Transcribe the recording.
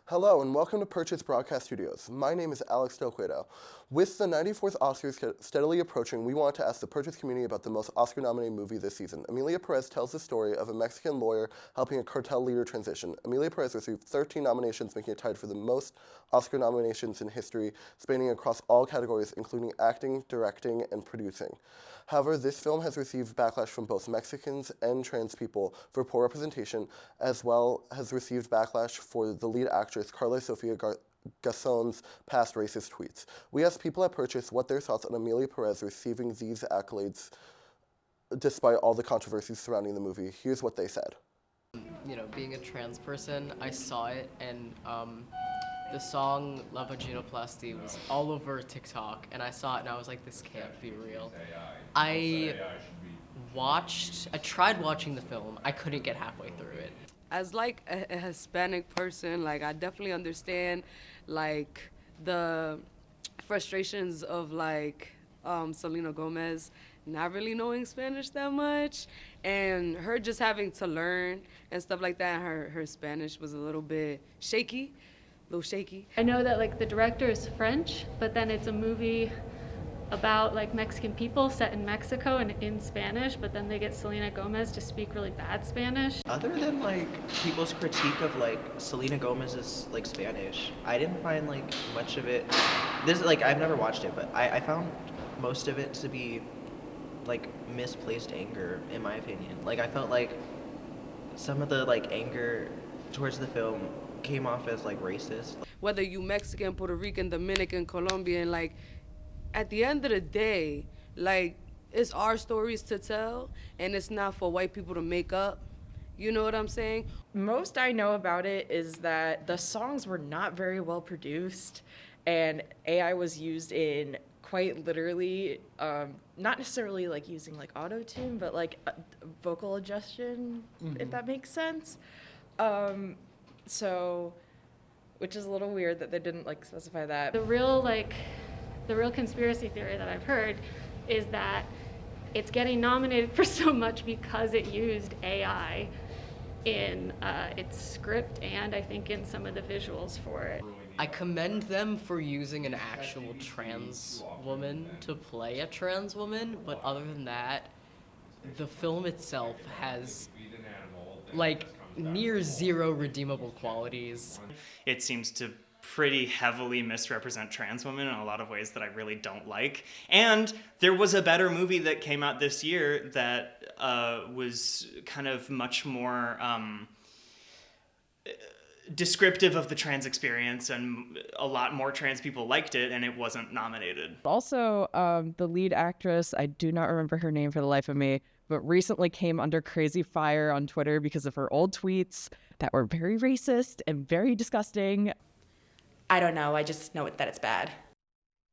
Hello and welcome to Purchase Broadcast Studios. My name is Alex Del Cueto. With the 94th Oscars steadily approaching, we want to ask the Purchase community about the most Oscar-nominated movie this season. Emilia Peréz tells the story of a Mexican lawyer helping a cartel leader transition. Emilia Peréz received 13 nominations, making it tied for the most Oscar nominations in history, spanning across all categories, including acting, directing, and producing. However, this film has received backlash from both Mexicans and trans people for poor representation, as well as received backlash for the lead actress Carla Sofia Gason's past racist tweets. We asked people at Purchase what their thoughts on Emilia Peréz receiving these accolades despite all the controversies surrounding the movie. Here's what they said. Being a trans person, I saw it, and the song La Vaginoplasty was all over TikTok, and I saw it, and I was like, this can't be real. I tried watching the film. I couldn't get halfway through it. As like a Hispanic person, like I definitely understand like the frustrations of like Selena Gomez not really knowing Spanish that much, and her just having to learn and stuff like that. Her Spanish was a little shaky. I know that like the director is French, but then it's a movie about like Mexican people set in Mexico and in Spanish, but then they get Selena Gomez to speak really bad Spanish. Other than like people's critique of like Selena Gomez's like Spanish, I didn't find like much of it. This like I've never watched it, but I found most of it to be like misplaced anger, in my opinion. Like I felt like some of the like anger towards the film came off as like racist. Whether you Mexican, Puerto Rican, Dominican, Colombian, like at the end of the day, like it's our stories to tell, and it's not for white people to make up. You know what I'm saying? Most I know about it is that the songs were not very well produced, and AI was used in quite literally, not necessarily like using like auto-tune, but like vocal adjustment, if that makes sense. So, which is a little weird that they didn't like specify that. The real conspiracy theory that I've heard is that it's getting nominated for so much because it used AI in its script and I think in some of the visuals for it. I commend them for using an actual trans woman to play a trans woman, but other than that, the film itself has like near zero redeemable qualities. It seems to pretty heavily misrepresent trans women in a lot of ways that I really don't like. And there was a better movie that came out this year that was kind of much more descriptive of the trans experience, and a lot more trans people liked it, and it wasn't nominated. Also, the lead actress, I do not remember her name for the life of me, but recently came under crazy fire on Twitter because of her old tweets that were very racist and very disgusting. I don't know, I just know that it's bad.